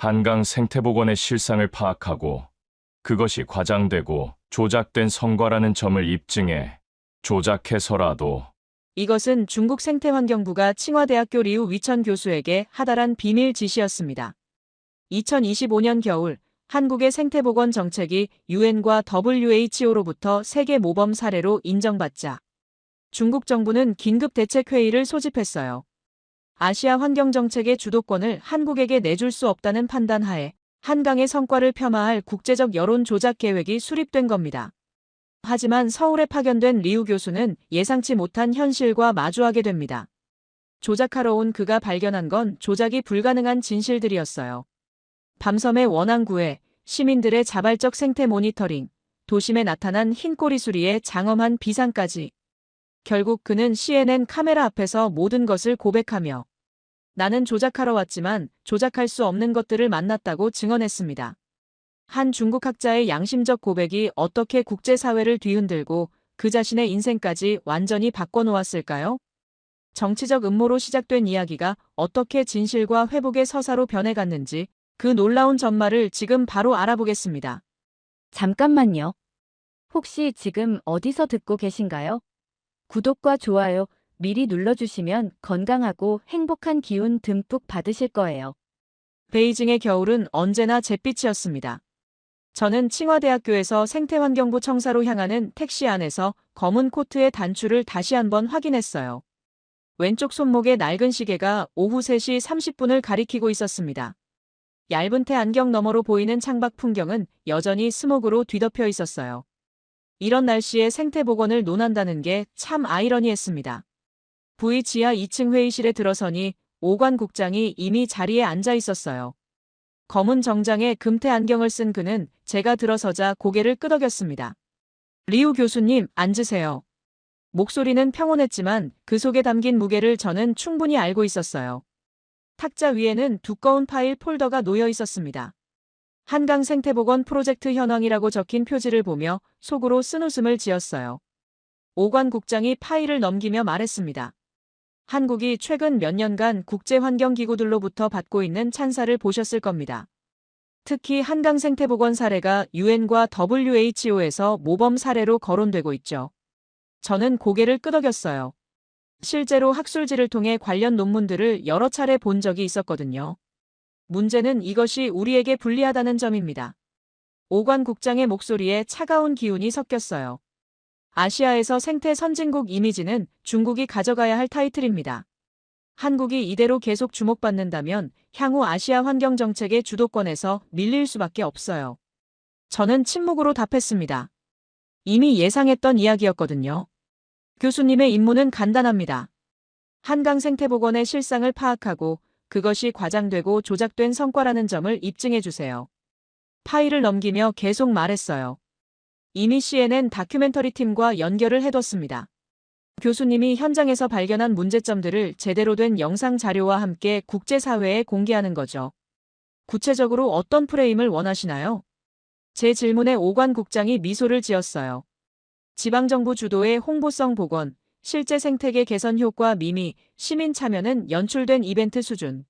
한강 생태복원의 실상을 파악하고 그것이 과장되고 조작된 성과라는 점을 입증해 조작해서라도 이것은 중국 생태환경부가 칭화대학교 리우 위천 교수에게 하달한 비밀 지시였습니다. 2025년 겨울 한국의 생태복원 정책이 유엔과 WHO로부터 세계 모범 사례로 인정받자 중국 정부는 긴급대책회의를 소집했어요. 아시아 환경정책의 주도권을 한국에게 내줄 수 없다는 판단하에 한강의 성과를 폄하할 국제적 여론 조작 계획이 수립된 겁니다. 하지만 서울에 파견된 리우 교수는 예상치 못한 현실과 마주하게 됩니다. 조작하러 온 그가 발견한 건 조작이 불가능한 진실들이었어요. 밤섬의 원앙구에 시민들의 자발적 생태 모니터링, 도심에 나타난 흰 꼬리수리의 장엄한 비상까지. 결국 그는 CNN 카메라 앞에서 모든 것을 고백하며 나는 조작하러 왔지만 조작할 수 없는 것들을 만났다고 증언했습니다. 한 중국 학자의 양심적 고백이 어떻게 국제사회를 뒤흔들고 그 자신의 인생까지 완전히 바꿔놓았을까요? 정치적 음모로 시작된 이야기가 어떻게 진실과 회복의 서사로 변해갔는지 그 놀라운 전말을 지금 바로 알아보겠습니다. 잠깐만요. 혹시 지금 어디서 듣고 계신가요? 구독과 좋아요 미리 눌러주시면 건강하고 행복한 기운 듬뿍 받으실 거예요. 베이징의 겨울은 언제나 잿빛이었습니다. 저는 칭화대학교에서 생태환경부 청사로 향하는 택시 안에서 검은 코트의 단추를 다시 한번 확인했어요. 왼쪽 손목의 낡은 시계가 오후 3시 30분을 가리키고 있었습니다. 얇은 테 안경 너머로 보이는 창밖 풍경은 여전히 스모그로 뒤덮여 있었어요. 이런 날씨에 생태복원을 논한다는 게 참 아이러니했습니다. 부의 지하 2층 회의실에 들어서니 오관 국장이 이미 자리에 앉아 있었어요. 검은 정장에 금태 안경을 쓴 그는 제가 들어서자 고개를 끄덕였습니다. 리우 교수님, 앉으세요. 목소리는 평온했지만 그 속에 담긴 무게를 저는 충분히 알고 있었어요. 탁자 위에는 두꺼운 파일 폴더가 놓여 있었습니다. 한강 생태복원 프로젝트 현황이라고 적힌 표지를 보며 속으로 쓴웃음을 지었어요. 오관 국장이 파일을 넘기며 말했습니다. 한국이 최근 몇 년간 국제환경기구들로부터 받고 있는 찬사를 보셨을 겁니다. 특히 한강 생태복원 사례가 유엔과 WHO에서 모범 사례로 거론되고 있죠. 저는 고개를 끄덕였어요. 실제로 학술지를 통해 관련 논문들을 여러 차례 본 적이 있었거든요. 문제는 이것이 우리에게 불리하다는 점입니다. 오관 국장의 목소리에 차가운 기운이 섞였어요. 아시아에서 생태 선진국 이미지는 중국이 가져가야 할 타이틀입니다. 한국이 이대로 계속 주목받는다면 향후 아시아 환경 정책의 주도권에서 밀릴 수밖에 없어요. 저는 침묵으로 답했습니다. 이미 예상했던 이야기였거든요. 교수님의 임무는 간단합니다. 한강 생태복원의 실상을 파악하고 그것이 과장되고 조작된 성과라는 점을 입증해 주세요. 파일을 넘기며 계속 말했어요. 이미 CNN 다큐멘터리 팀과 연결을 해뒀습니다. 교수님이 현장에서 발견한 문제점들을 제대로 된 영상 자료와 함께 국제사회에 공개하는 거죠. 구체적으로 어떤 프레임을 원하시나요? 제 질문에 오관 국장이 미소를 지었어요. 지방정부 주도의 홍보성 복원, 실제 생태계 개선 효과 미미, 시민 참여는 연출된 이벤트 수준.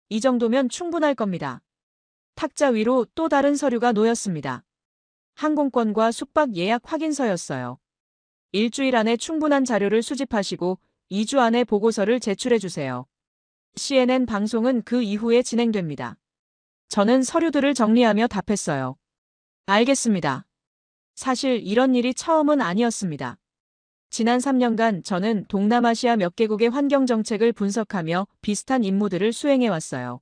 이 정도면 충분할 겁니다. 탁자 위로 또 다른 서류가 놓였습니다. 항공권과 숙박 예약 확인서였어요. 일주일 안에 충분한 자료를 수집하시고 2주 안에 보고서를 제출해 주세요. CNN 방송은 그 이후에 진행됩니다. 저는 서류들을 정리하며 답했어요. 알겠습니다. 사실 이런 일이 처음은 아니었습니다. 지난 3년간 저는 동남아시아 몇 개국의 환경정책을 분석하며 비슷한 임무들을 수행해왔어요.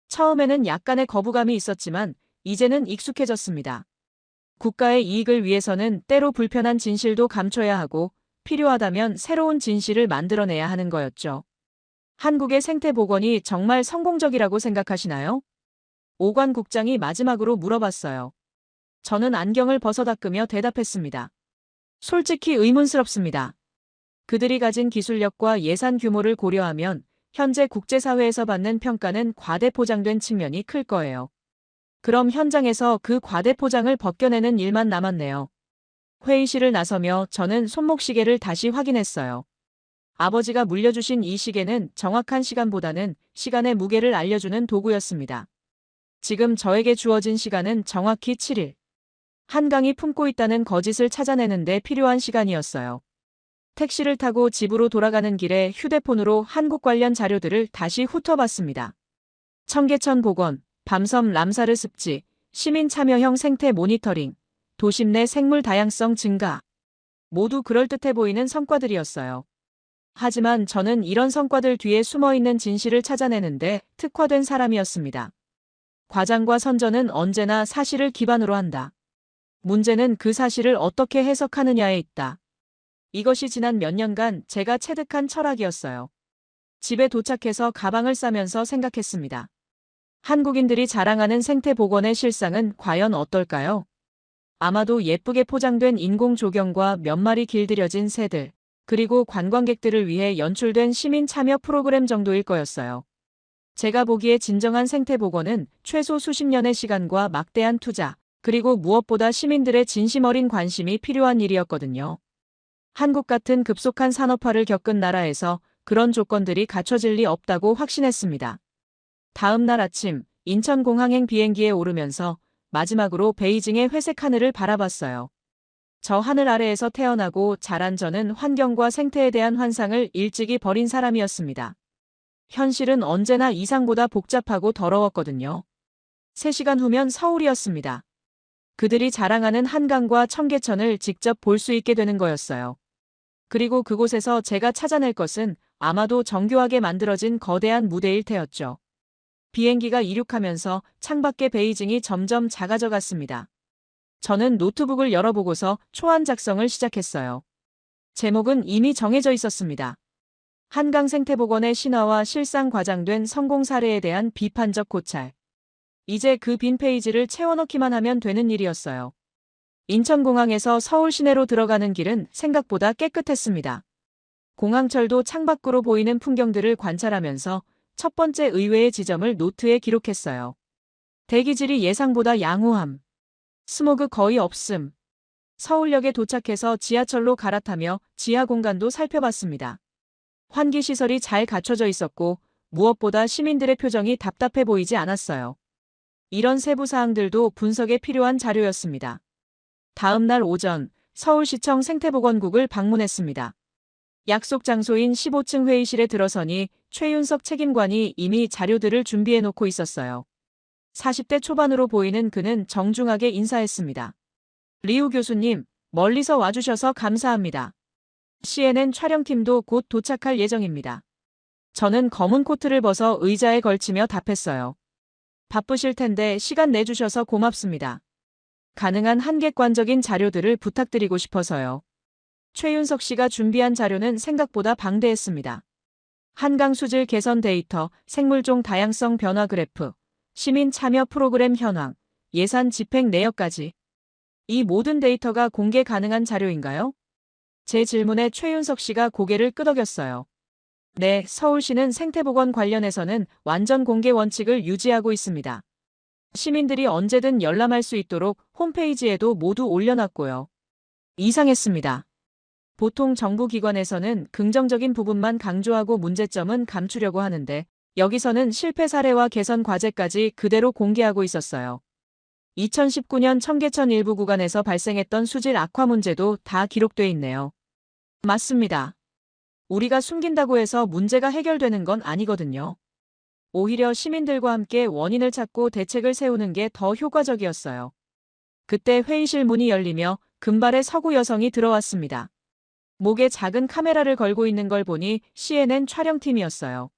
처음에는 약간의 거부감이 있었지만 이제는 익숙해졌습니다. 국가의 이익을 위해서는 때로 불편한 진실도 감춰야 하고 필요하다면 새로운 진실을 만들어내야 하는 거였죠. 한국의 생태복원이 정말 성공적이라고 생각하시나요? 오관 국장이 마지막으로 물어봤어요. 저는 안경을 벗어닦으며 대답했습니다. 솔직히 의문스럽습니다. 그들이 가진 기술력과 예산 규모를 고려하면 현재 국제사회에서 받는 평가는 과대포장된 측면이 클 거예요. 그럼 현장에서 그 과대포장을 벗겨내는 일만 남았네요. 회의실을 나서며 저는 손목시계를 다시 확인했어요. 아버지가 물려주신 이 시계는 정확한 시간보다는 시간의 무게를 알려주는 도구였습니다. 지금 저에게 주어진 시간은 정확히 7일. 한강이 품고 있다는 거짓을 찾아내는데 필요한 시간이었어요. 택시를 타고 집으로 돌아가는 길에 휴대폰으로 한국 관련 자료들을 다시 훑어봤습니다. 청계천 복원, 밤섬 람사르 습지, 시민 참여형 생태 모니터링, 도심 내 생물 다양성 증가. 모두 그럴듯해 보이는 성과들이었어요. 하지만 저는 이런 성과들 뒤에 숨어있는 진실을 찾아내는데 특화된 사람이었습니다. 과장과 선전은 언제나 사실을 기반으로 한다. 문제는 그 사실을 어떻게 해석하느냐에 있다. 이것이 지난 몇 년간 제가 체득한 철학이었어요. 집에 도착해서 가방을 싸면서 생각했습니다. 한국인들이 자랑하는 생태 복원의 실상은 과연 어떨까요? 아마도 예쁘게 포장된 인공 조경과 몇 마리 길들여진 새들, 그리고 관광객들을 위해 연출된 시민 참여 프로그램 정도일 거였어요. 제가 보기에 진정한 생태 복원은 최소 수십 년의 시간과 막대한 투자, 그리고 무엇보다 시민들의 진심 어린 관심이 필요한 일이었거든요. 한국 같은 급속한 산업화를 겪은 나라에서 그런 조건들이 갖춰질 리 없다고 확신했습니다. 다음 날 아침 인천공항행 비행기에 오르면서 마지막으로 베이징의 회색 하늘을 바라봤어요. 저 하늘 아래에서 태어나고 자란 저는 환경과 생태에 대한 환상을 일찍이 버린 사람이었습니다. 현실은 언제나 이상보다 복잡하고 더러웠거든요. 3시간 후면 서울이었습니다. 그들이 자랑하는 한강과 청계천을 직접 볼 수 있게 되는 거였어요. 그리고 그곳에서 제가 찾아낼 것은 아마도 정교하게 만들어진 거대한 무대일 테였죠. 비행기가 이륙하면서 창밖의 베이징이 점점 작아져 갔습니다. 저는 노트북을 열어보고서 초안 작성을 시작했어요. 제목은 이미 정해져 있었습니다. 한강 생태복원의 신화와 실상 과장된 성공 사례에 대한 비판적 고찰. 이제 그 빈 페이지를 채워넣기만 하면 되는 일이었어요. 인천공항에서 서울 시내로 들어가는 길은 생각보다 깨끗했습니다. 공항철도 창밖으로 보이는 풍경들을 관찰하면서 첫 번째 의외의 지점을 노트에 기록했어요. 대기질이 예상보다 양호함. 스모그 거의 없음. 서울역에 도착해서 지하철로 갈아타며 지하 공간도 살펴봤습니다. 환기시설이 잘 갖춰져 있었고 무엇보다 시민들의 표정이 답답해 보이지 않았어요. 이런 세부 사항들도 분석에 필요한 자료였습니다. 다음 날 오전 서울시청 생태보건국을 방문했습니다. 약속 장소인 15층 회의실에 들어서니 최윤석 책임관이 이미 자료들을 준비해 놓고 있었어요. 40대 초반으로 보이는 그는 정중하게 인사했습니다. 리우 교수님, 멀리서 와주셔서 감사합니다. CNN 촬영팀도 곧 도착할 예정입니다. 저는 검은 코트를 벗어 의자에 걸치며 답했어요. 바쁘실 텐데 시간 내주셔서 고맙습니다. 가능한 한 객관적인 자료들을 부탁드리고 싶어서요. 최윤석 씨가 준비한 자료는 생각보다 방대했습니다. 한강 수질 개선 데이터, 생물종 다양성 변화 그래프, 시민 참여 프로그램 현황, 예산 집행 내역까지. 이 모든 데이터가 공개 가능한 자료인가요? 제 질문에 최윤석 씨가 고개를 끄덕였어요. 네, 서울시는 생태보건 관련해서는 완전 공개 원칙을 유지하고 있습니다. 시민들이 언제든 열람할 수 있도록 홈페이지에도 모두 올려놨고요. 이상했습니다. 보통 정부기관에서는 긍정적인 부분만 강조하고 문제점은 감추려고 하는데 여기서는 실패 사례와 개선 과제까지 그대로 공개하고 있었어요. 2019년 청계천 일부 구간에서 발생했던 수질 악화 문제도 다 기록돼 있네요. 맞습니다. 우리가 숨긴다고 해서 문제가 해결되는 건 아니거든요. 오히려 시민들과 함께 원인을 찾고 대책을 세우는 게 더 효과적이었어요. 그때 회의실 문이 열리며 금발의 서구 여성이 들어왔습니다. 목에 작은 카메라를 걸고 있는 걸 보니 CNN 촬영팀이었어요.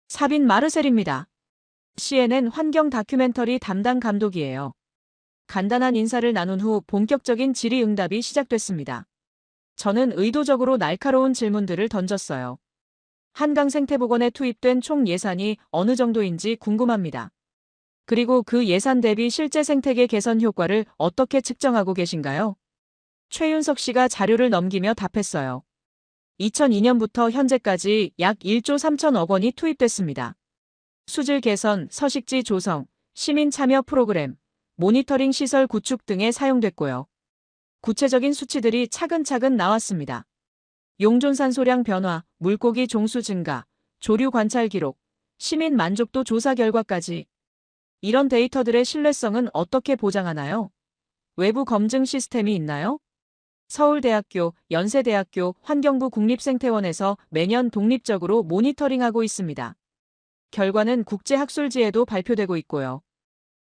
사빈 마르셀입니다. CNN 환경 다큐멘터리 담당 감독이에요. 간단한 인사를 나눈 후 본격적인 질의응답이 시작됐습니다. 저는 의도적으로 날카로운 질문들을 던졌어요. 한강 생태복원에 투입된 총 예산이 어느 정도인지 궁금합니다. 그리고 그 예산 대비 실제 생태계 개선 효과를 어떻게 측정하고 계신가요? 최윤석 씨가 자료를 넘기며 답했어요. 2002년부터 현재까지 약 1조 3천억 원이 투입됐습니다. 수질 개선, 서식지 조성, 시민 참여 프로그램, 모니터링 시설 구축 등에 사용됐고요. 구체적인 수치들이 차근차근 나왔습니다. 용존산소량 변화, 물고기 종수 증가, 조류 관찰 기록, 시민 만족도 조사 결과까지. 이런 데이터들의 신뢰성은 어떻게 보장하나요? 외부 검증 시스템이 있나요? 서울대학교, 연세대학교, 환경부 국립생태원에서 매년 독립적으로 모니터링하고 있습니다. 결과는 국제학술지에도 발표되고 있고요.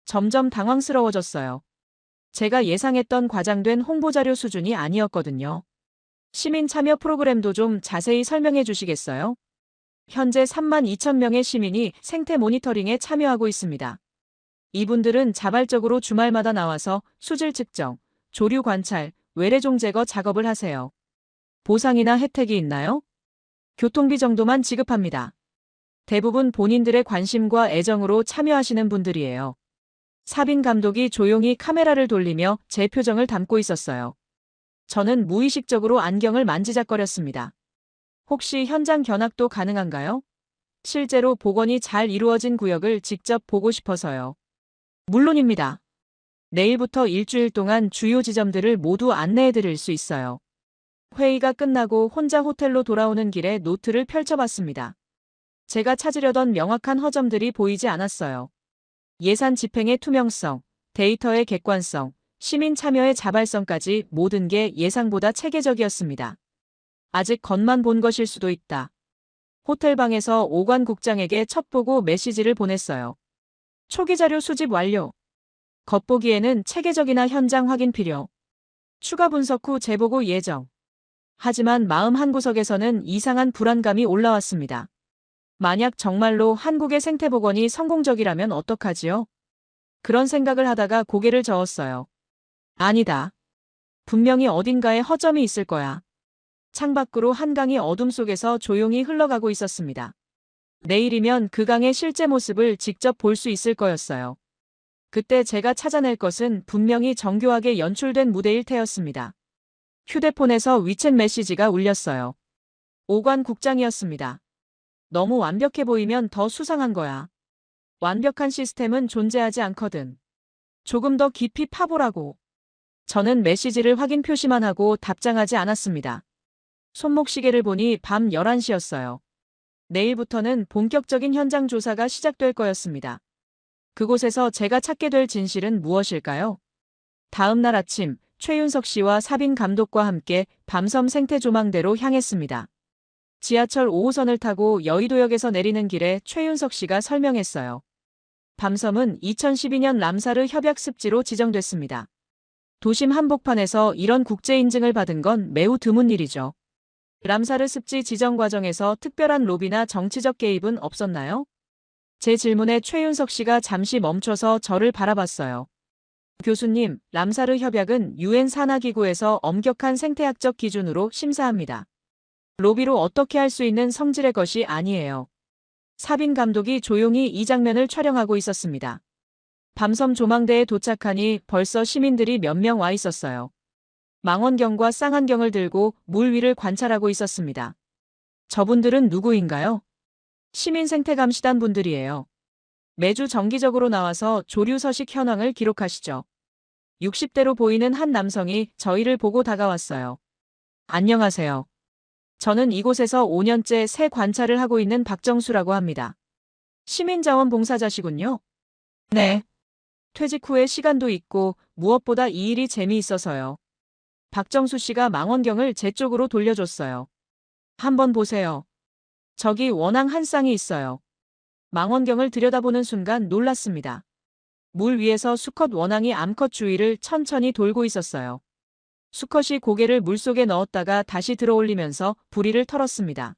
점점 당황스러워졌어요. 제가 예상했던 과장된 홍보자료 수준이 아니었거든요. 시민 참여 프로그램도 좀 자세히 설명해 주시겠어요? 현재 32,000명의 시민이 생태 모니터링에 참여하고 있습니다. 이분들은 자발적으로 주말마다 나와서 수질 측정, 조류 관찰, 외래종 제거 작업을 하세요. 보상이나 혜택이 있나요? 교통비 정도만 지급합니다. 대부분 본인들의 관심과 애정으로 참여하시는 분들이에요. 사빈 감독이 조용히 카메라를 돌리며 제 표정을 담고 있었어요. 저는 무의식적으로 안경을 만지작거렸습니다. 혹시 현장 견학도 가능한가요? 실제로 복원이 잘 이루어진 구역을 직접 보고 싶어서요. 물론입니다. 내일부터 일주일 동안 주요 지점들을 모두 안내해 드릴 수 있어요. 회의가 끝나고 혼자 호텔로 돌아오는 길에 노트를 펼쳐봤습니다. 제가 찾으려던 명확한 허점들이 보이지 않았어요. 예산 집행의 투명성, 데이터의 객관성, 시민 참여의 자발성까지 모든 게 예상보다 체계적이었습니다. 아직 겉만 본 것일 수도 있다. 호텔방에서 오관 국장에게 첩보고 메시지를 보냈어요. 초기 자료 수집 완료. 겉보기에는 체계적이나 현장 확인 필요. 추가 분석 후 재보고 예정. 하지만 마음 한구석에서는 이상한 불안감이 올라왔습니다. 만약 정말로 한국의 생태복원이 성공적이라면 어떡하지요? 그런 생각을 하다가 고개를 저었어요. 아니다. 분명히 어딘가에 허점이 있을 거야. 창밖으로 한강이 어둠 속에서 조용히 흘러가고 있었습니다. 내일이면 그 강의 실제 모습을 직접 볼 수 있을 거였어요. 그때 제가 찾아낼 것은 분명히 정교하게 연출된 무대일 테였습니다. 휴대폰에서 위챗 메시지가 울렸어요. 오관 국장이었습니다. 너무 완벽해 보이면 더 수상한 거야. 완벽한 시스템은 존재하지 않거든. 조금 더 깊이 파보라고. 저는 메시지를 확인 표시만 하고 답장하지 않았습니다. 손목시계를 보니 밤 11시였어요. 내일부터는 본격적인 현장 조사가 시작될 거였습니다. 그곳에서 제가 찾게 될 진실은 무엇일까요? 다음 날 아침, 최윤석 씨와 사빈 감독과 함께 밤섬 생태조망대로 향했습니다. 지하철 5호선을 타고 여의도역에서 내리는 길에 최윤석 씨가 설명했어요. 밤섬은 2012년 람사르 협약 습지로 지정됐습니다. 도심 한복판에서 이런 국제 인증을 받은 건 매우 드문 일이죠. 람사르 습지 지정 과정에서 특별한 로비나 정치적 개입은 없었나요? 제 질문에 최윤석 씨가 잠시 멈춰서 저를 바라봤어요. 교수님, 람사르 협약은 유엔 산하기구에서 엄격한 생태학적 기준으로 심사합니다. 로비로 어떻게 할 수 있는 성질의 것이 아니에요. 사빈 감독이 조용히 이 장면을 촬영하고 있었습니다. 밤섬 조망대에 도착하니 벌써 시민들이 몇 명 와 있었어요. 망원경과 쌍안경을 들고 물 위를 관찰하고 있었습니다. 저분들은 누구인가요? 시민생태감시단 분들이에요. 매주 정기적으로 나와서 조류 서식 현황을 기록하시죠. 60대로 보이는 한 남성이 저희를 보고 다가왔어요. 안녕하세요. 저는 이곳에서 5년째 새 관찰을 하고 있는 박정수라고 합니다. 시민자원봉사자시군요. 네. 퇴직 후에 시간도 있고 무엇보다 이 일이 재미있어서요. 박정수 씨가 망원경을 제 쪽으로 돌려줬어요. 한번 보세요. 저기 원앙 한 쌍이 있어요. 망원경을 들여다보는 순간 놀랐습니다. 물 위에서 수컷 원앙이 암컷 주위를 천천히 돌고 있었어요. 수컷이 고개를 물속에 넣었다가 다시 들어올리면서 부리를 털었습니다.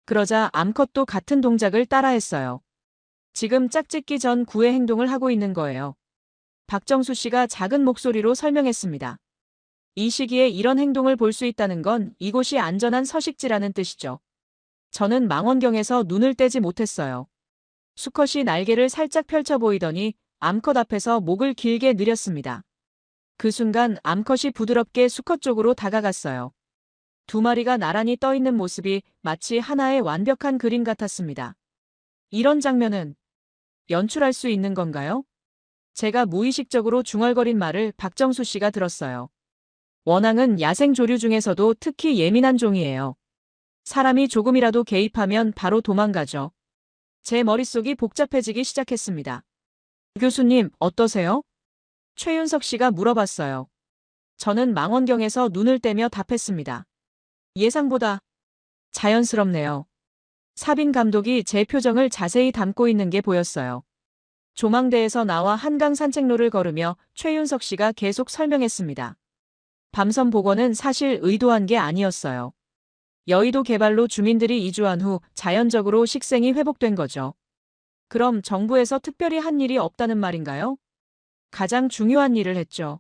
그러자 암컷도 같은 동작을 따라했어요. 지금 짝짓기 전 구애 행동을 하고 있는 거예요. 박정수 씨가 작은 목소리로 설명했습니다. 이 시기에 이런 행동을 볼 수 있다는 건 이곳이 안전한 서식지라는 뜻이죠. 저는 망원경에서 눈을 떼지 못했어요. 수컷이 날개를 살짝 펼쳐 보이더니 암컷 앞에서 목을 길게 늘였습니다. 그 순간 암컷이 부드럽게 수컷 쪽으로 다가갔어요. 두 마리가 나란히 떠 있는 모습이 마치 하나의 완벽한 그림 같았습니다. 이런 장면은 연출할 수 있는 건가요? 제가 무의식적으로 중얼거린 말을 박정수 씨가 들었어요. 원앙은 야생 조류 중에서도 특히 예민한 종이에요. 사람이 조금이라도 개입하면 바로 도망가죠. 제 머릿속이 복잡해지기 시작했습니다. 교수님, 어떠세요? 최윤석 씨가 물어봤어요. 저는 망원경에서 눈을 떼며 답했습니다. 예상보다 자연스럽네요. 사빈 감독이 제 표정을 자세히 담고 있는 게 보였어요. 조망대에서 나와 한강 산책로를 걸으며 최윤석 씨가 계속 설명했습니다. 밤섬 복원은 사실 의도한 게 아니었어요. 여의도 개발로 주민들이 이주한 후 자연적으로 식생이 회복된 거죠. 그럼 정부에서 특별히 한 일이 없다는 말인가요? 가장 중요한 일을 했죠.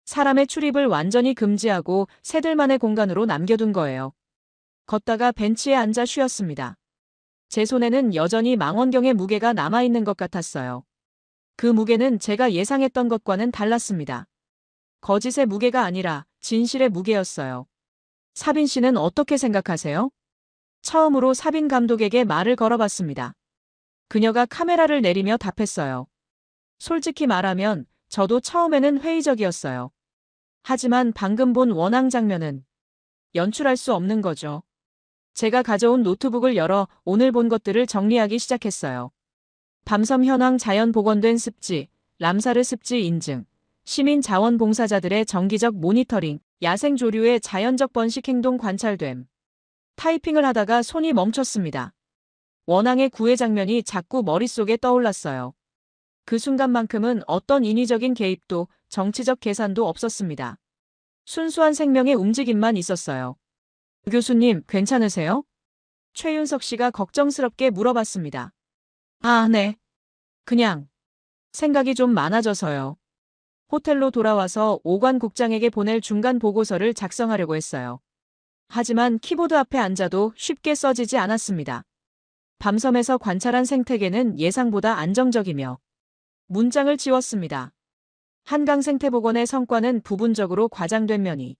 사람의 출입을 완전히 금지하고 새들만의 공간으로 남겨둔 거예요. 걷다가 벤치에 앉아 쉬었습니다. 제 손에는 여전히 망원경의 무게가 남아있는 것 같았어요. 그 무게는 제가 예상했던 것과는 달랐습니다. 거짓의 무게가 아니라 진실의 무게였어요. 사빈 씨는 어떻게 생각하세요? 처음으로 사빈 감독에게 말을 걸어봤습니다. 그녀가 카메라를 내리며 답했어요. 솔직히 말하면 저도 처음에는 회의적이었어요. 하지만 방금 본 원앙 장면은 연출할 수 없는 거죠. 제가 가져온 노트북을 열어 오늘 본 것들을 정리하기 시작했어요. 밤섬 현황 자연 복원된 습지, 람사르 습지 인증, 시민 자원봉사자들의 정기적 모니터링, 야생 조류의 자연적 번식 행동 관찰됨. 타이핑을 하다가 손이 멈췄습니다. 원앙의 구애 장면이 자꾸 머릿속에 떠올랐어요. 그 순간만큼은 어떤 인위적인 개입도 정치적 계산도 없었습니다. 순수한 생명의 움직임만 있었어요. 교수님, 괜찮으세요? 최윤석 씨가 걱정스럽게 물어봤습니다. 아, 네. 그냥 생각이 좀 많아져서요. 호텔로 돌아와서 오관 국장에게 보낼 중간 보고서를 작성하려고 했어요. 하지만 키보드 앞에 앉아도 쉽게 써지지 않았습니다. 밤섬에서 관찰한 생태계는 예상보다 안정적이며 문장을 지웠습니다. 한강 생태복원의 성과는 부분적으로 과장된 면이.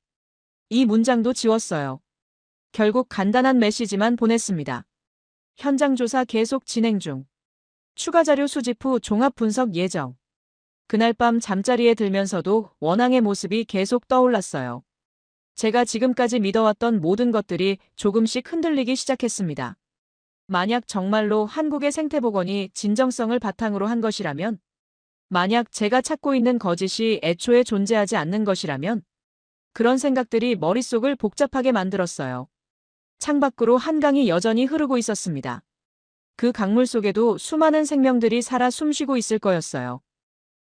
이 문장도 지웠어요. 결국 간단한 메시지만 보냈습니다. 현장 조사 계속 진행 중. 추가 자료 수집 후 종합 분석 예정. 그날 밤 잠자리에 들면서도 원앙의 모습이 계속 떠올랐어요. 제가 지금까지 믿어왔던 모든 것들이 조금씩 흔들리기 시작했습니다. 만약 정말로 한국의 생태복원이 진정성을 바탕으로 한 것이라면, 만약 제가 찾고 있는 거짓이 애초에 존재하지 않는 것이라면, 그런 생각들이 머릿속을 복잡하게 만들었어요. 창밖으로 한강이 여전히 흐르고 있었습니다. 그 강물 속에도 수많은 생명들이 살아 숨쉬고 있을 거였어요.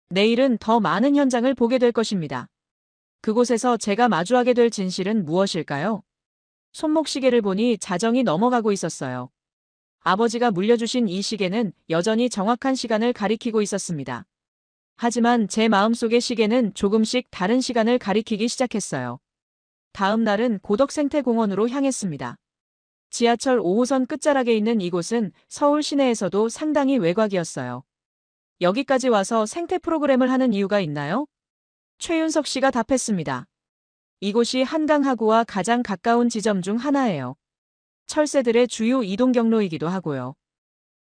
내일은 더 많은 현장을 보게 될 것입니다. 그곳에서 제가 마주하게 될 진실은 무엇일까요? 손목시계를 보니 자정이 넘어가고 있었어요. 아버지가 물려주신 이 시계는 여전히 정확한 시간을 가리키고 있었습니다. 하지만 제 마음속의 시계는 조금씩 다른 시간을 가리키기 시작했어요. 다음 날은 고덕생태공원으로 향했습니다. 지하철 5호선 끝자락에 있는 이곳은 서울 시내에서도 상당히 외곽이었어요. 여기까지 와서 생태 프로그램을 하는 이유가 있나요? 최윤석 씨가 답했습니다. 이곳이 한강하구와 가장 가까운 지점 중 하나예요. 철새들의 주요 이동 경로이기도 하고요.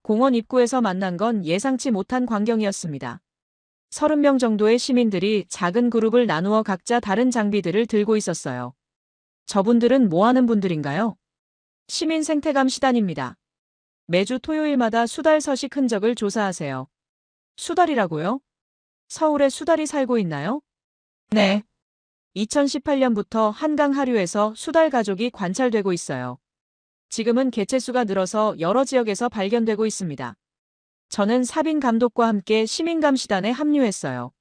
공원 입구에서 만난 건 예상치 못한 광경이었습니다. 30명 정도의 시민들이 작은 그룹을 나누어 각자 다른 장비들을 들고 있었어요. 저분들은 뭐 하는 분들인가요? 시민 생태감 시단입니다. 매주 토요일마다 수달 서식 흔적을 조사하세요. 수달이라고요? 서울에 수달이 살고 있나요? 네. 2018년부터 한강 하류에서 수달 가족이 관찰되고 있어요. 지금은 개체수가 늘어서 여러 지역에서 발견되고 있습니다. 저는 사빈 감독과 함께 시민감시단에 합류했어요.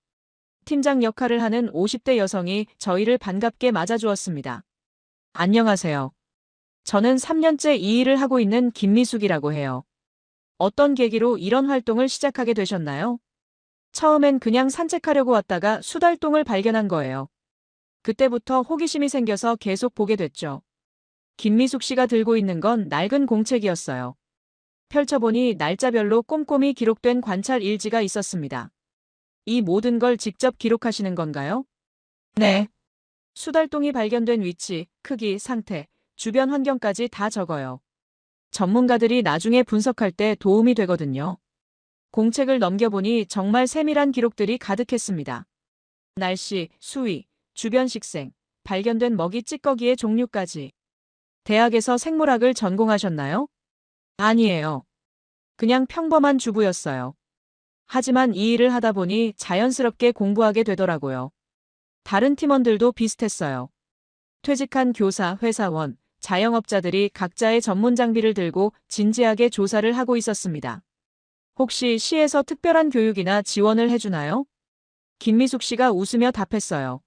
팀장 역할을 하는 50대 여성이 저희를 반갑게 맞아주었습니다. 안녕하세요. 저는 3년째 이 일을 하고 있는 김미숙이라고 해요. 어떤 계기로 이런 활동을 시작하게 되셨나요? 처음엔 그냥 산책하려고 왔다가 수달동을 발견한 거예요. 그때부터 호기심이 생겨서 계속 보게 됐죠. 김미숙 씨가 들고 있는 건 낡은 공책이었어요. 펼쳐보니 날짜별로 꼼꼼히 기록된 관찰 일지가 있었습니다. 이 모든 걸 직접 기록하시는 건가요? 네. 수달동이 발견된 위치, 크기, 상태, 주변 환경까지 다 적어요. 전문가들이 나중에 분석할 때 도움이 되거든요. 공책을 넘겨보니 정말 세밀한 기록들이 가득했습니다. 날씨, 수위, 주변 식생, 발견된 먹이 찌꺼기의 종류까지. 대학에서 생물학을 전공하셨나요? 아니에요. 그냥 평범한 주부였어요. 하지만 이 일을 하다 보니 자연스럽게 공부하게 되더라고요. 다른 팀원들도 비슷했어요. 퇴직한 교사, 회사원, 자영업자들이 각자의 전문 장비를 들고 진지하게 조사를 하고 있었습니다. 혹시 시에서 특별한 교육이나 지원을 해주나요? 김미숙 씨가 웃으며 답했어요.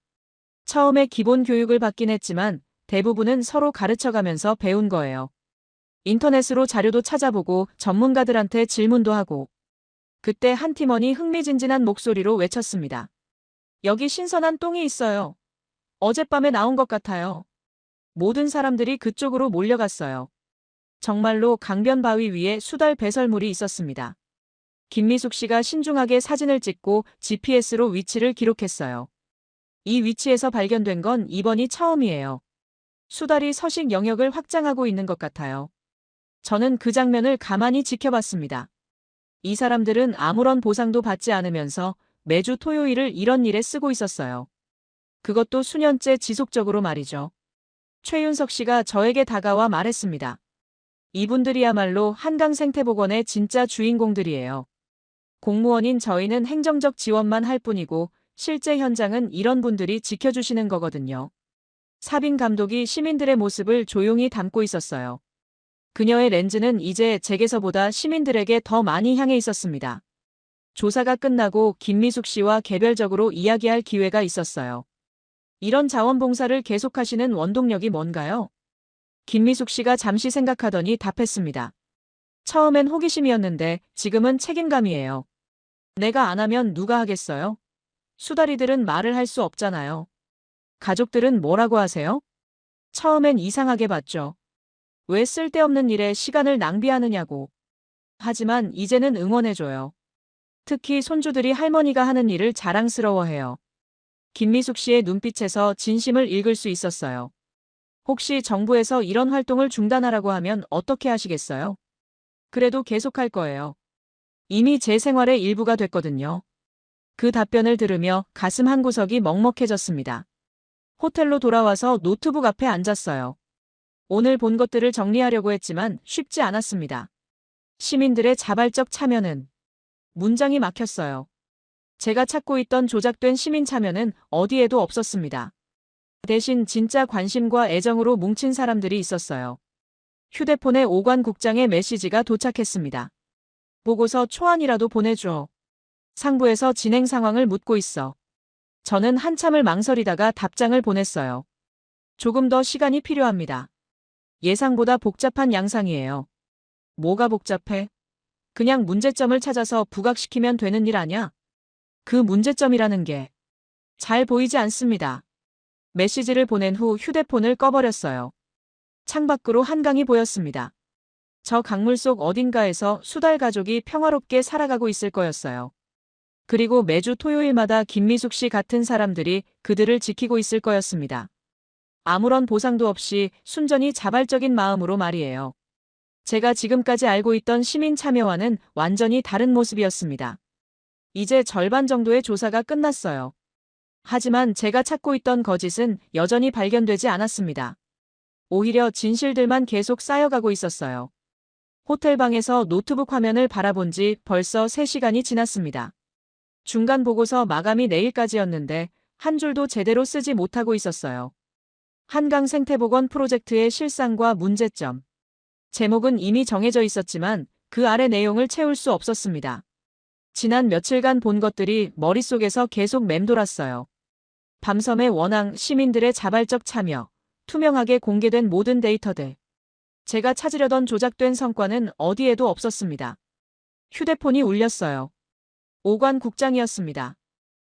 처음에 기본 교육을 받긴 했지만 대부분은 서로 가르쳐가면서 배운 거예요. 인터넷으로 자료도 찾아보고 전문가들한테 질문도 하고. 그때 한 팀원이 흥미진진한 목소리로 외쳤습니다. 여기 신선한 똥이 있어요. 어젯밤에 나온 것 같아요. 모든 사람들이 그쪽으로 몰려갔어요. 정말로 강변 바위 위에 수달 배설물이 있었습니다. 김미숙 씨가 신중하게 사진을 찍고 GPS로 위치를 기록했어요. 이 위치에서 발견된 건 이번이 처음이에요. 수달이 서식 영역을 확장하고 있는 것 같아요. 저는 그 장면을 가만히 지켜봤습니다. 이 사람들은 아무런 보상도 받지 않으면서 매주 토요일을 이런 일에 쓰고 있었어요. 그것도 수년째 지속적으로 말이죠. 최윤석 씨가 저에게 다가와 말했습니다. 이분들이야말로 한강생태복원의 진짜 주인공들이에요. 공무원인 저희는 행정적 지원만 할 뿐이고 실제 현장은 이런 분들이 지켜주시는 거거든요. 사빈 감독이 시민들의 모습을 조용히 담고 있었어요. 그녀의 렌즈는 이제 제게서보다 시민들에게 더 많이 향해 있었습니다. 조사가 끝나고 김미숙 씨와 개별적으로 이야기할 기회가 있었어요. 이런 자원봉사를 계속하시는 원동력이 뭔가요? 김미숙 씨가 잠시 생각하더니 답했습니다. 처음엔 호기심이었는데 지금은 책임감이에요. 내가 안 하면 누가 하겠어요? 수다리들은 말을 할 수 없잖아요. 가족들은 뭐라고 하세요? 처음엔 이상하게 봤죠. 왜 쓸데없는 일에 시간을 낭비하느냐고. 하지만 이제는 응원해줘요. 특히 손주들이 할머니가 하는 일을 자랑스러워해요. 김미숙 씨의 눈빛에서 진심을 읽을 수 있었어요. 혹시 정부에서 이런 활동을 중단하라고 하면 어떻게 하시겠어요? 그래도 계속할 거예요. 이미 제 생활의 일부가 됐거든요. 그 답변을 들으며 가슴 한구석이 먹먹해졌습니다. 호텔로 돌아와서 노트북 앞에 앉았어요. 오늘 본 것들을 정리하려고 했지만 쉽지 않았습니다. 시민들의 자발적 참여는 문장이 막혔어요. 제가 찾고 있던 조작된 시민 참여는 어디에도 없었습니다. 대신 진짜 관심과 애정으로 뭉친 사람들이 있었어요. 휴대폰에 오관 국장의 메시지가 도착했습니다. 보고서 초안이라도 보내줘. 상부에서 진행 상황을 묻고 있어. 저는 한참을 망설이다가 답장을 보냈어요. 조금 더 시간이 필요합니다. 예상보다 복잡한 양상이에요. 뭐가 복잡해? 그냥 문제점을 찾아서 부각시키면 되는 일 아냐? 그 문제점이라는 게 잘 보이지 않습니다. 메시지를 보낸 후 휴대폰을 꺼버렸어요. 창밖으로 한강이 보였습니다. 저 강물 속 어딘가에서 수달 가족이 평화롭게 살아가고 있을 거였어요. 그리고 매주 토요일마다 김미숙 씨 같은 사람들이 그들을 지키고 있을 거였습니다. 아무런 보상도 없이 순전히 자발적인 마음으로 말이에요. 제가 지금까지 알고 있던 시민 참여와는 완전히 다른 모습이었습니다. 이제 절반 정도의 조사가 끝났어요. 하지만 제가 찾고 있던 거짓은 여전히 발견되지 않았습니다. 오히려 진실들만 계속 쌓여가고 있었어요. 호텔 방에서 노트북 화면을 바라본 지 벌써 3시간이 지났습니다. 중간 보고서 마감이 내일까지였는데 한 줄도 제대로 쓰지 못하고 있었어요. 한강 생태복원 프로젝트의 실상과 문제점. 제목은 이미 정해져 있었지만 그 아래 내용을 채울 수 없었습니다. 지난 며칠간 본 것들이 머릿속에서 계속 맴돌았어요. 밤섬의 원앙, 시민들의 자발적 참여, 투명하게 공개된 모든 데이터들. 제가 찾으려던 조작된 성과는 어디에도 없었습니다. 휴대폰이 울렸어요. 오관 국장이었습니다.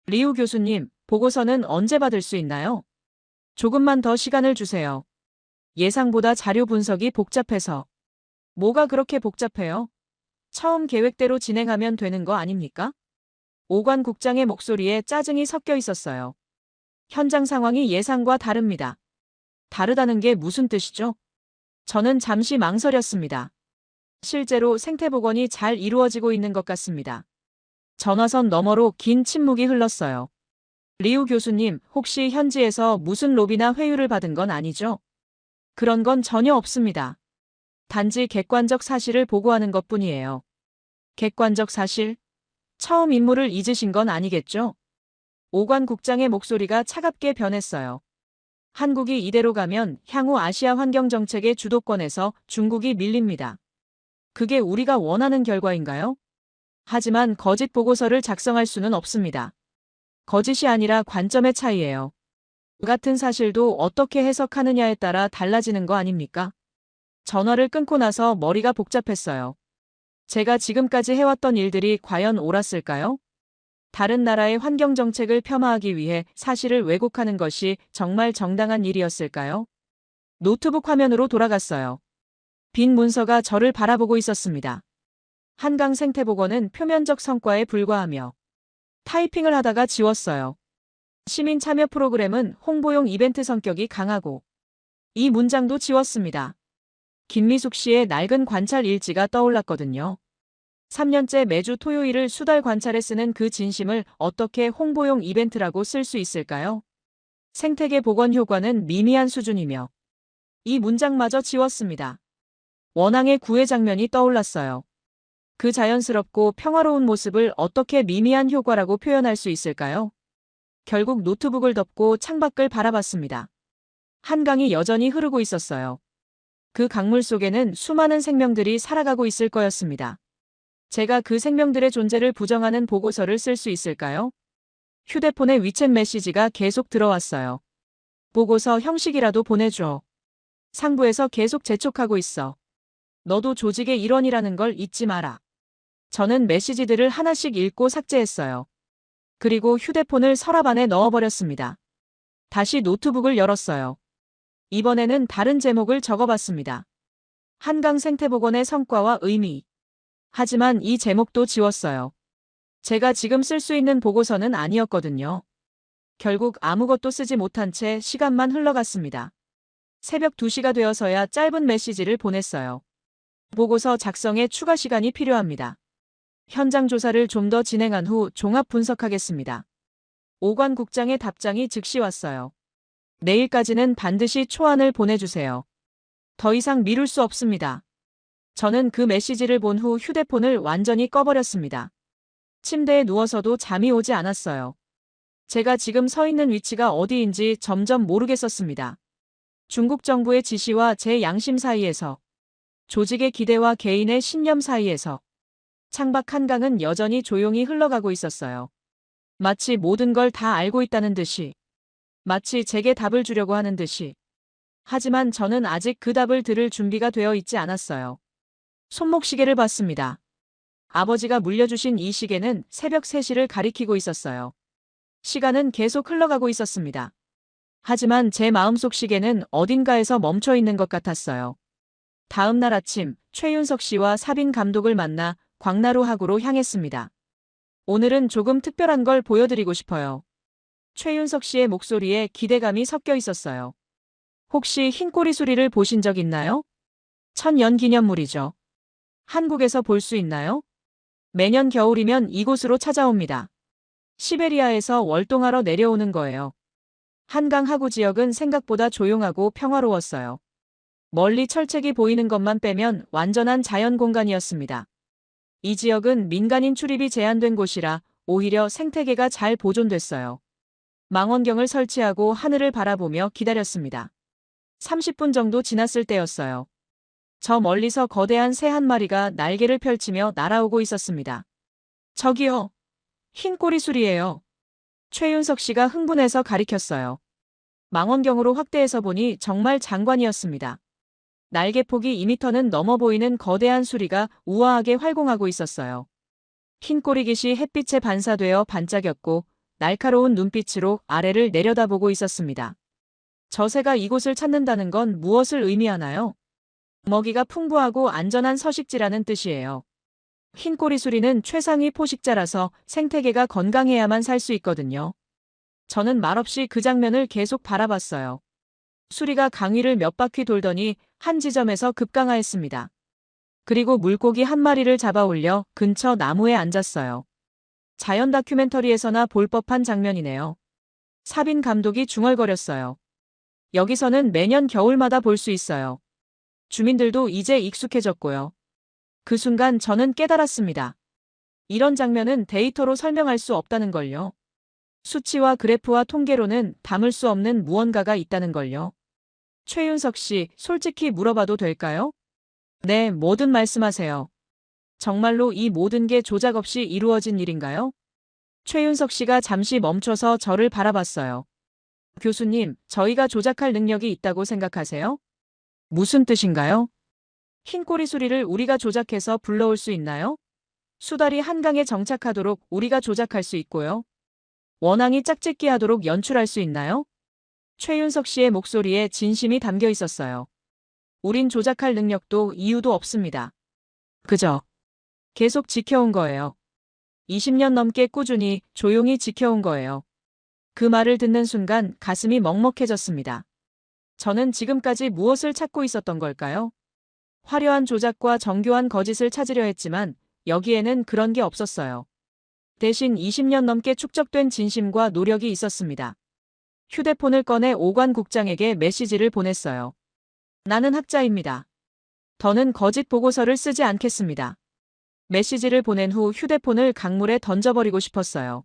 리우 교수님, 보고서는 언제 받을 수 있나요? 조금만 더 시간을 주세요. 예상보다 자료 분석이 복잡해서. 뭐가 그렇게 복잡해요? 처음 계획대로 진행하면 되는 거 아닙니까? 오관 국장의 목소리에 짜증이 섞여 있었어요. 현장 상황이 예상과 다릅니다. 다르다는 게 무슨 뜻이죠? 저는 잠시 망설였습니다. 실제로 생태복원이 잘 이루어지고 있는 것 같습니다. 전화선 너머로 긴 침묵이 흘렀어요. 리우 교수님, 혹시 현지에서 무슨 로비나 회유를 받은 건 아니죠? 그런 건 전혀 없습니다. 단지 객관적 사실을 보고하는 것뿐이에요. 객관적 사실? 처음 인물을 잊으신 건 아니겠죠? 오관 국장의 목소리가 차갑게 변했어요. 한국이 이대로 가면 향후 아시아 환경 정책의 주도권에서 중국이 밀립니다. 그게 우리가 원하는 결과인가요? 하지만 거짓 보고서를 작성할 수는 없습니다. 거짓이 아니라 관점의 차이예요. 같은 사실도 어떻게 해석하느냐에 따라 달라지는 거 아닙니까? 전화를 끊고 나서 머리가 복잡했어요. 제가 지금까지 해왔던 일들이 과연 옳았을까요? 다른 나라의 환경 정책을 폄하하기 위해 사실을 왜곡하는 것이 정말 정당한 일이었을까요? 노트북 화면으로 돌아갔어요. 빈 문서가 저를 바라보고 있었습니다. 한강 생태복원은 표면적 성과에 불과하며 타이핑을 하다가 지웠어요. 시민 참여 프로그램은 홍보용 이벤트 성격이 강하고 이 문장도 지웠습니다. 김미숙 씨의 낡은 관찰 일지가 떠올랐거든요. 3년째 매주 토요일을 수달 관찰에 쓰는 그 진심을 어떻게 홍보용 이벤트라고 쓸 수 있을까요? 생태계 복원 효과는 미미한 수준이며 이 문장마저 지웠습니다. 원앙의 구애 장면이 떠올랐어요. 그 자연스럽고 평화로운 모습을 어떻게 미미한 효과라고 표현할 수 있을까요? 결국 노트북을 덮고 창밖을 바라봤습니다. 한강이 여전히 흐르고 있었어요. 그 강물 속에는 수많은 생명들이 살아가고 있을 거였습니다. 제가 그 생명들의 존재를 부정하는 보고서를 쓸 수 있을까요? 휴대폰에 위챗 메시지가 계속 들어왔어요. 보고서 형식이라도 보내줘. 상부에서 계속 재촉하고 있어. 너도 조직의 일원이라는 걸 잊지 마라. 저는 메시지들을 하나씩 읽고 삭제했어요. 그리고 휴대폰을 서랍 안에 넣어버렸습니다. 다시 노트북을 열었어요. 이번에는 다른 제목을 적어봤습니다. 한강 생태복원의 성과와 의미. 하지만 이 제목도 지웠어요. 제가 지금 쓸 수 있는 보고서는 아니었거든요. 결국 아무것도 쓰지 못한 채 시간만 흘러갔습니다. 새벽 2시가 되어서야 짧은 메시지를 보냈어요. 보고서 작성에 추가 시간이 필요합니다. 현장 조사를 좀 더 진행한 후 종합 분석하겠습니다. 오관 국장의 답장이 즉시 왔어요. 내일까지는 반드시 초안을 보내주세요. 더 이상 미룰 수 없습니다. 저는 그 메시지를 본 후 휴대폰을 완전히 꺼버렸습니다. 침대에 누워서도 잠이 오지 않았어요. 제가 지금 서 있는 위치가 어디인지 점점 모르겠었습니다. 중국 정부의 지시와 제 양심 사이에서, 조직의 기대와 개인의 신념 사이에서 창밖 한강은 여전히 조용히 흘러가고 있었어요. 마치 모든 걸 다 알고 있다는 듯이, 마치 제게 답을 주려고 하는 듯이. 하지만 저는 아직 그 답을 들을 준비가 되어 있지 않았어요. 손목시계를 봤습니다. 아버지가 물려주신 이 시계는 새벽 3시를 가리키고 있었어요. 시간은 계속 흘러가고 있었습니다. 하지만 제 마음속 시계는 어딘가에서 멈춰 있는 것 같았어요. 다음 날 아침, 최윤석 씨와 사빈 감독을 만나 광나루 하구로 향했습니다. 오늘은 조금 특별한 걸 보여드리고 싶어요. 최윤석 씨의 목소리에 기대감이 섞여 있었어요. 혹시 흰꼬리 수리를 보신 적 있나요? 천연 기념물이죠. 한국에서 볼 수 있나요? 매년 겨울이면 이곳으로 찾아옵니다. 시베리아에서 월동하러 내려오는 거예요. 한강 하구 지역은 생각보다 조용하고 평화로웠어요. 멀리 철책이 보이는 것만 빼면 완전한 자연 공간이었습니다. 이 지역은 민간인 출입이 제한된 곳이라 오히려 생태계가 잘 보존됐어요. 망원경을 설치하고 하늘을 바라보며 기다렸습니다. 30분 정도 지났을 때였어요. 저 멀리서 거대한 새 한 마리가 날개를 펼치며 날아오고 있었습니다. 저기요. 흰꼬리 수리예요. 최윤석 씨가 흥분해서 가리켰어요. 망원경으로 확대해서 보니 정말 장관이었습니다. 날개폭이 2m는 넘어 보이는 거대한 수리가 우아하게 활공하고 있었어요. 흰꼬리 깃이 햇빛에 반사되어 반짝였고 날카로운 눈빛으로 아래를 내려다보고 있었습니다. 저 새가 이곳을 찾는다는 건 무엇을 의미하나요? 먹이가 풍부하고 안전한 서식지라는 뜻이에요. 흰꼬리 수리는 최상위 포식자라서 생태계가 건강해야만 살 수 있거든요. 저는 말없이 그 장면을 계속 바라봤어요. 수리가 강 위를 몇 바퀴 돌더니 한 지점에서 급강하했습니다. 그리고 물고기 한 마리를 잡아 올려 근처 나무에 앉았어요. 자연 다큐멘터리에서나 볼 법한 장면이네요. 사빈 감독이 중얼거렸어요. 여기서는 매년 겨울마다 볼 수 있어요. 주민들도 이제 익숙해졌고요. 그 순간 저는 깨달았습니다. 이런 장면은 데이터로 설명할 수 없다는 걸요. 수치와 그래프와 통계로는 담을 수 없는 무언가가 있다는 걸요. 최윤석 씨, 솔직히 물어봐도 될까요? 네, 뭐든 말씀하세요. 정말로 이 모든 게 조작 없이 이루어진 일인가요? 최윤석 씨가 잠시 멈춰서 저를 바라봤어요. 교수님, 저희가 조작할 능력이 있다고 생각하세요? 무슨 뜻인가요? 흰꼬리 수리를 우리가 조작해서 불러올 수 있나요? 수달이 한강에 정착하도록 우리가 조작할 수 있고요. 원앙이 짝짓기 하도록 연출할 수 있나요? 최윤석 씨의 목소리에 진심이 담겨 있었어요. 우린 조작할 능력도 이유도 없습니다. 그저 계속 지켜온 거예요. 20년 넘게 꾸준히 조용히 지켜온 거예요. 그 말을 듣는 순간 가슴이 먹먹해졌습니다. 저는 지금까지 무엇을 찾고 있었던 걸까요? 화려한 조작과 정교한 거짓을 찾으려 했지만 여기에는 그런 게 없었어요. 대신 20년 넘게 축적된 진심과 노력이 있었습니다. 휴대폰을 꺼내 오관 국장에게 메시지를 보냈어요. 나는 학자입니다. 더는 거짓 보고서를 쓰지 않겠습니다. 메시지를 보낸 후 휴대폰을 강물에 던져버리고 싶었어요.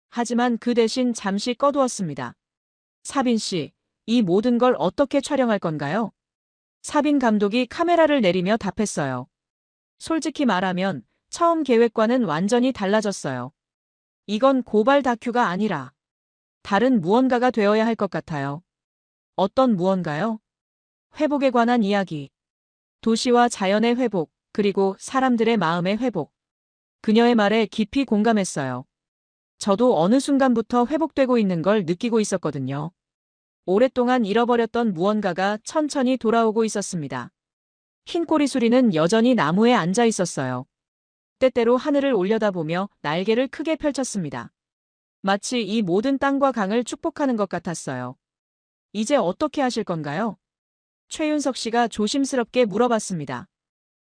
하지만 그 대신 잠시 꺼두었습니다. 사빈 씨, 이 모든 걸 어떻게 촬영할 건가요? 사빈 감독이 카메라를 내리며 답했어요. 솔직히 말하면 처음 계획과는 완전히 달라졌어요. 이건 고발 다큐가 아니라 다른 무언가가 되어야 할 것 같아요. 어떤 무언가요? 회복에 관한 이야기. 도시와 자연의 회복, 그리고 사람들의 마음의 회복. 그녀의 말에 깊이 공감했어요. 저도 어느 순간부터 회복되고 있는 걸 느끼고 있었거든요. 오랫동안 잃어버렸던 무언가가 천천히 돌아오고 있었습니다. 흰꼬리 수리는 여전히 나무에 앉아 있었어요. 때때로 하늘을 올려다보며 날개를 크게 펼쳤습니다. 마치 이 모든 땅과 강을 축복하는 것 같았어요. 이제 어떻게 하실 건가요? 최윤석 씨가 조심스럽게 물어봤습니다.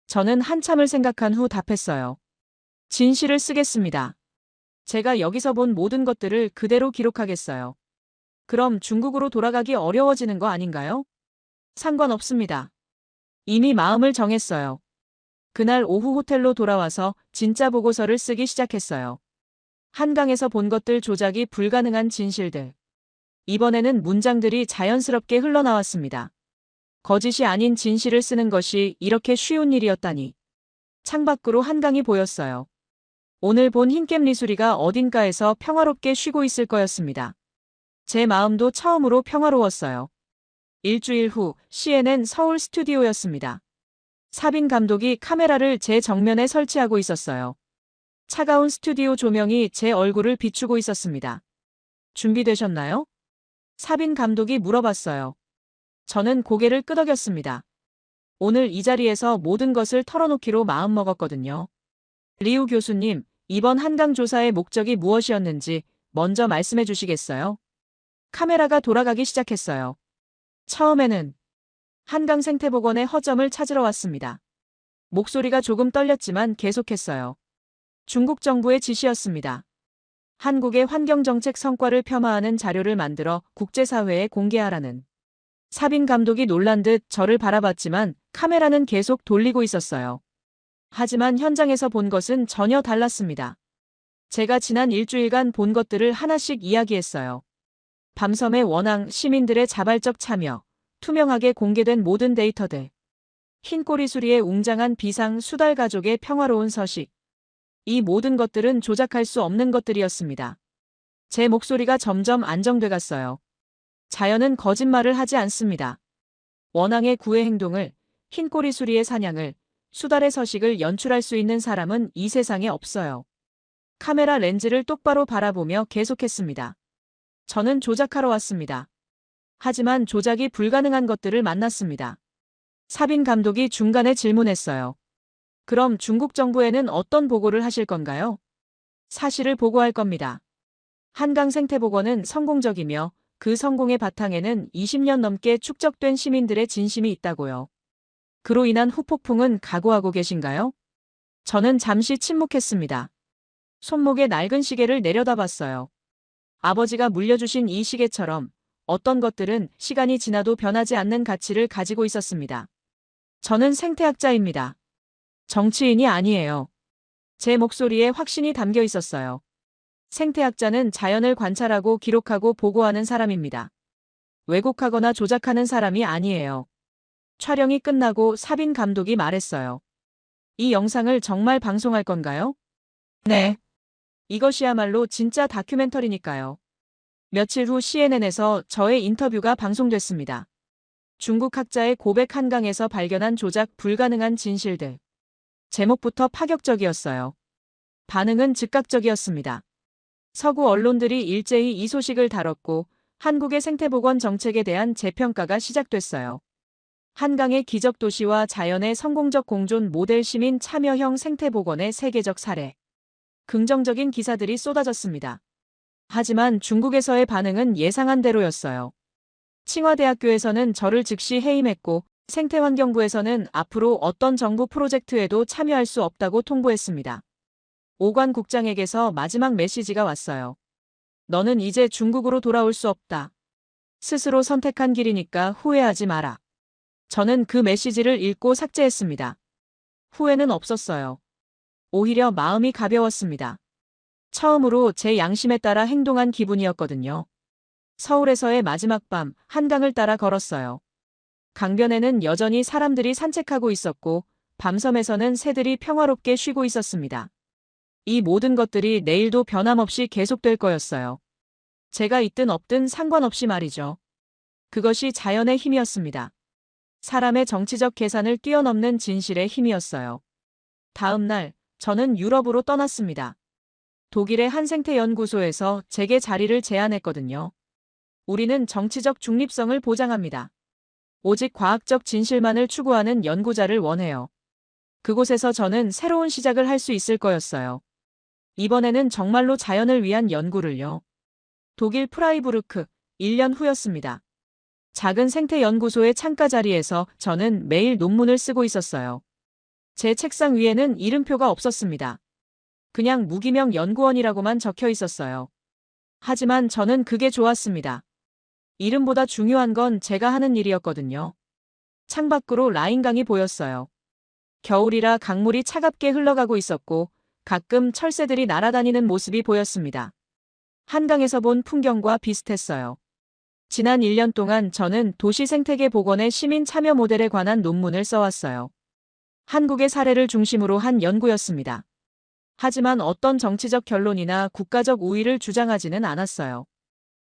저는 한참을 생각한 후 답했어요. 진실을 쓰겠습니다. 제가 여기서 본 모든 것들을 그대로 기록하겠어요. 그럼 중국으로 돌아가기 어려워지는 거 아닌가요? 상관없습니다. 이미 마음을 정했어요. 그날 오후 호텔로 돌아와서 진짜 보고서를 쓰기 시작했어요. 한강에서 본 것들 조작이 불가능한 진실들. 이번에는 문장들이 자연스럽게 흘러나왔습니다. 거짓이 아닌 진실을 쓰는 것이 이렇게 쉬운 일이었다니. 창밖으로 한강이 보였어요. 오늘 본 흰깸 리수리가 어딘가에서 평화롭게 쉬고 있을 거였습니다. 제 마음도 처음으로 평화로웠어요. 일주일 후 CNN 서울 스튜디오였습니다. 사빈 감독이 카메라를 제 정면에 설치하고 있었어요. 차가운 스튜디오 조명이 제 얼굴을 비추고 있었습니다. 준비되셨나요? 사빈 감독이 물어봤어요. 저는 고개를 끄덕였습니다. 오늘 이 자리에서 모든 것을 털어놓기로 마음먹었거든요. 리우 교수님, 이번 한강 조사의 목적이 무엇이었는지 먼저 말씀해 주시겠어요? 카메라가 돌아가기 시작했어요. 처음에는 한강 생태복원의 허점을 찾으러 왔습니다. 목소리가 조금 떨렸지만 계속했어요. 중국 정부의 지시였습니다. 한국의 환경정책 성과를 폄하하는 자료를 만들어 국제사회에 공개하라는. 사빈 감독이 놀란 듯 저를 바라봤지만 카메라는 계속 돌리고 있었어요. 하지만 현장에서 본 것은 전혀 달랐습니다. 제가 지난 일주일간 본 것들을 하나씩 이야기했어요. 밤섬의 원앙, 시민들의 자발적 참여, 투명하게 공개된 모든 데이터들. 흰꼬리 수리의 웅장한 비상 수달 가족의 평화로운 서식. 이 모든 것들은 조작할 수 없는 것들이었습니다. 제 목소리가 점점 안정돼 갔어요. 자연은 거짓말을 하지 않습니다. 원앙의 구애 행동을, 흰꼬리 수리의 사냥을, 수달의 서식을 연출할 수 있는 사람은 이 세상에 없어요. 카메라 렌즈를 똑바로 바라보며 계속했습니다. 저는 조작하러 왔습니다. 하지만 조작이 불가능한 것들을 만났습니다. 사빈 감독이 중간에 질문했어요. 그럼 중국 정부에는 어떤 보고를 하실 건가요? 사실을 보고할 겁니다. 한강 생태복원은 성공적이며 그 성공의 바탕에는 20년 넘게 축적된 시민들의 진심이 있다고요. 그로 인한 후폭풍은 각오하고 계신가요? 저는 잠시 침묵했습니다. 손목에 낡은 시계를 내려다봤어요. 아버지가 물려주신 이 시계처럼 어떤 것들은 시간이 지나도 변하지 않는 가치를 가지고 있었습니다. 저는 생태학자입니다. 정치인이 아니에요. 제 목소리에 확신이 담겨 있었어요. 생태학자는 자연을 관찰하고 기록하고 보고하는 사람입니다. 왜곡하거나 조작하는 사람이 아니에요. 촬영이 끝나고 사빈 감독이 말했어요. 이 영상을 정말 방송할 건가요? 네. 이것이야말로 진짜 다큐멘터리니까요. 며칠 후 CNN에서 저의 인터뷰가 방송됐습니다. 중국 학자의 고백 한강에서 발견한 조작 불가능한 진실들. 제목부터 파격적이었어요. 반응은 즉각적이었습니다. 서구 언론들이 일제히 이 소식을 다뤘고 한국의 생태보건 정책에 대한 재평가가 시작됐어요. 한강의 기적 도시와 자연의 성공적 공존 모델 시민 참여형 생태보건의 세계적 사례. 긍정적인 기사들이 쏟아졌습니다. 하지만 중국에서의 반응은 예상한 대로였어요. 칭화대학교에서는 저를 즉시 해임했고 생태환경부에서는 앞으로 어떤 정부 프로젝트에도 참여할 수 없다고 통보했습니다. 오관 국장에게서 마지막 메시지가 왔어요. 너는 이제 중국으로 돌아올 수 없다. 스스로 선택한 길이니까 후회하지 마라. 저는 그 메시지를 읽고 삭제했습니다. 후회는 없었어요. 오히려 마음이 가벼웠습니다. 처음으로 제 양심에 따라 행동한 기분이었거든요. 서울에서의 마지막 밤, 한강을 따라 걸었어요. 강변에는 여전히 사람들이 산책하고 있었고, 밤섬에서는 새들이 평화롭게 쉬고 있었습니다. 이 모든 것들이 내일도 변함없이 계속될 거였어요. 제가 있든 없든 상관없이 말이죠. 그것이 자연의 힘이었습니다. 사람의 정치적 계산을 뛰어넘는 진실의 힘이었어요. 다음 날, 저는 유럽으로 떠났습니다. 독일의 한 생태연구소에서 제게 자리를 제안했거든요. 우리는 정치적 중립성을 보장합니다. 오직 과학적 진실만을 추구하는 연구자를 원해요. 그곳에서 저는 새로운 시작을 할 수 있을 거였어요. 이번에는 정말로 자연을 위한 연구를요. 독일 프라이부르크, 1년 후였습니다. 작은 생태연구소의 창가 자리에서 저는 매일 논문을 쓰고 있었어요. 제 책상 위에는 이름표가 없었습니다. 그냥 무기명 연구원이라고만 적혀 있었어요. 하지만 저는 그게 좋았습니다. 이름보다 중요한 건 제가 하는 일이었거든요. 창밖으로 라인강이 보였어요. 겨울이라 강물이 차갑게 흘러가고 있었고 가끔 철새들이 날아다니는 모습이 보였습니다. 한강에서 본 풍경과 비슷했어요. 지난 1년 동안 저는 도시 생태계 복원의 시민 참여 모델에 관한 논문을 써왔어요. 한국의 사례를 중심으로 한 연구였습니다. 하지만 어떤 정치적 결론이나 국가적 우위를 주장하지는 않았어요.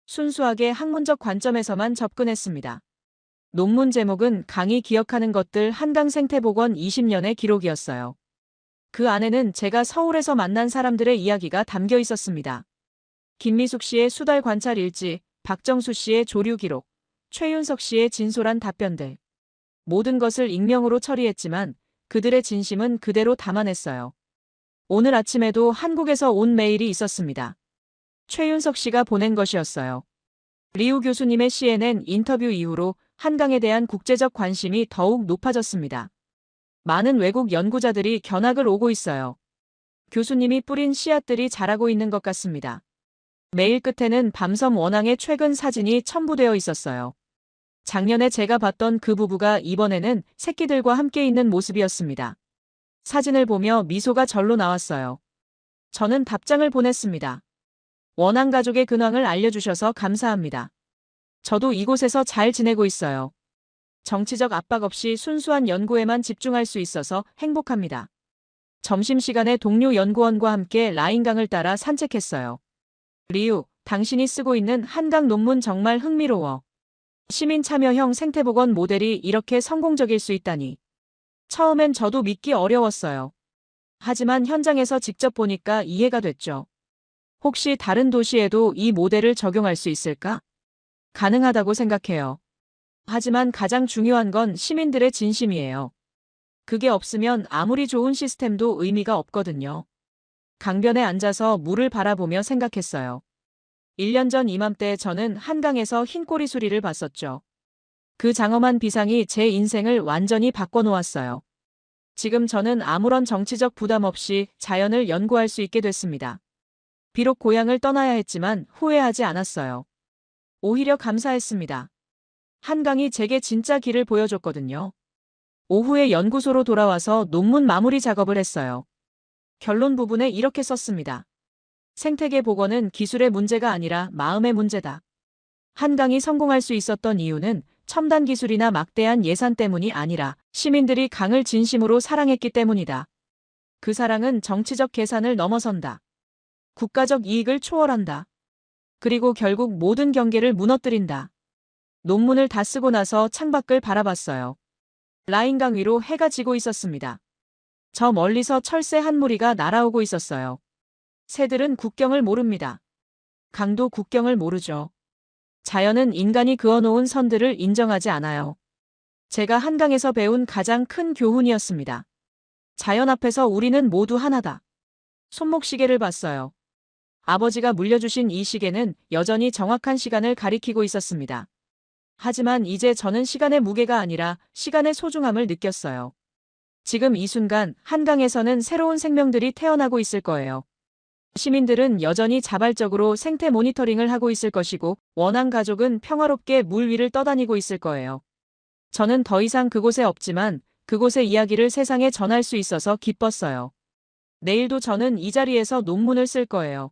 순수하게 학문적 관점에서만 접근했습니다. 논문 제목은 강이 기억하는 것들 한강 생태복원 20년의 기록이었어요. 그 안에는 제가 서울에서 만난 사람들의 이야기가 담겨 있었습니다. 김미숙 씨의 수달 관찰 일지, 박정수 씨의 조류 기록, 최윤석 씨의 진솔한 답변들. 모든 것을 익명으로 처리했지만 그들의 진심은 그대로 담아냈어요. 오늘 아침에도 한국에서 온 메일이 있었습니다. 최윤석 씨가 보낸 것이었어요. 리우 교수님의 CNN 인터뷰 이후로 한강에 대한 국제적 관심이 더욱 높아졌습니다. 많은 외국 연구자들이 견학을 오고 있어요. 교수님이 뿌린 씨앗들이 자라고 있는 것 같습니다. 메일 끝에는 밤섬 원앙의 최근 사진이 첨부되어 있었어요. 작년에 제가 봤던 그 부부가 이번에는 새끼들과 함께 있는 모습이었습니다. 사진을 보며 미소가 절로 나왔어요. 저는 답장을 보냈습니다. 원앙 가족의 근황을 알려주셔서 감사합니다. 저도 이곳에서 잘 지내고 있어요. 정치적 압박 없이 순수한 연구에만 집중할 수 있어서 행복합니다. 점심시간에 동료 연구원과 함께 라인강을 따라 산책했어요. 리우, 당신이 쓰고 있는 한강 논문 정말 흥미로워. 시민 참여형 생태복원 모델이 이렇게 성공적일 수 있다니. 처음엔 저도 믿기 어려웠어요. 하지만 현장에서 직접 보니까 이해가 됐죠. 혹시 다른 도시에도 이 모델을 적용할 수 있을까? 가능하다고 생각해요. 하지만 가장 중요한 건 시민들의 진심이에요. 그게 없으면 아무리 좋은 시스템도 의미가 없거든요. 강변에 앉아서 물을 바라보며 생각했어요. 1년 전 이맘때 저는 한강에서 흰꼬리 수리를 봤었죠. 그 장엄한 비상이 제 인생을 완전히 바꿔놓았어요. 지금 저는 아무런 정치적 부담 없이 자연을 연구할 수 있게 됐습니다. 비록 고향을 떠나야 했지만 후회하지 않았어요. 오히려 감사했습니다. 한강이 제게 진짜 길을 보여줬거든요. 오후에 연구소로 돌아와서 논문 마무리 작업을 했어요. 결론 부분에 이렇게 썼습니다. 생태계 복원은 기술의 문제가 아니라 마음의 문제다. 한강이 성공할 수 있었던 이유는 첨단 기술이나 막대한 예산 때문이 아니라 시민들이 강을 진심으로 사랑했기 때문이다. 그 사랑은 정치적 계산을 넘어선다. 국가적 이익을 초월한다. 그리고 결국 모든 경계를 무너뜨린다. 논문을 다 쓰고 나서 창밖을 바라봤어요. 라인강 위로 해가 지고 있었습니다. 저 멀리서 철새 한 무리가 날아오고 있었어요. 새들은 국경을 모릅니다. 강도 국경을 모르죠. 자연은 인간이 그어놓은 선들을 인정하지 않아요. 제가 한강에서 배운 가장 큰 교훈이었습니다. 자연 앞에서 우리는 모두 하나다. 손목시계를 봤어요. 아버지가 물려주신 이 시계는 여전히 정확한 시간을 가리키고 있었습니다. 하지만 이제 저는 시간의 무게가 아니라 시간의 소중함을 느꼈어요. 지금 이 순간 한강에서는 새로운 생명들이 태어나고 있을 거예요. 시민들은 여전히 자발적으로 생태 모니터링을 하고 있을 것이고 원앙 가족은 평화롭게 물 위를 떠다니고 있을 거예요. 저는 더 이상 그곳에 없지만 그곳의 이야기를 세상에 전할 수 있어서 기뻤어요. 내일도 저는 이 자리에서 논문을 쓸 거예요.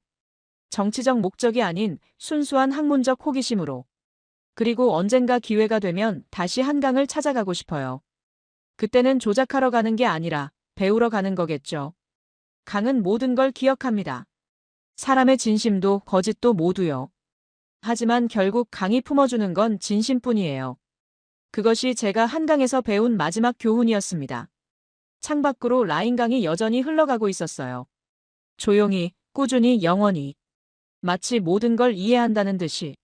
정치적 목적이 아닌 순수한 학문적 호기심으로. 그리고 언젠가 기회가 되면 다시 한강을 찾아가고 싶어요. 그때는 조작하러 가는 게 아니라 배우러 가는 거겠죠. 강은 모든 걸 기억합니다. 사람의 진심도 거짓도 모두요. 하지만 결국 강이 품어주는 건 진심뿐이에요. 그것이 제가 한강에서 배운 마지막 교훈이었습니다. 창밖으로 라인강이 여전히 흘러가고 있었어요. 조용히, 꾸준히, 영원히. 마치 모든 걸 이해한다는 듯이.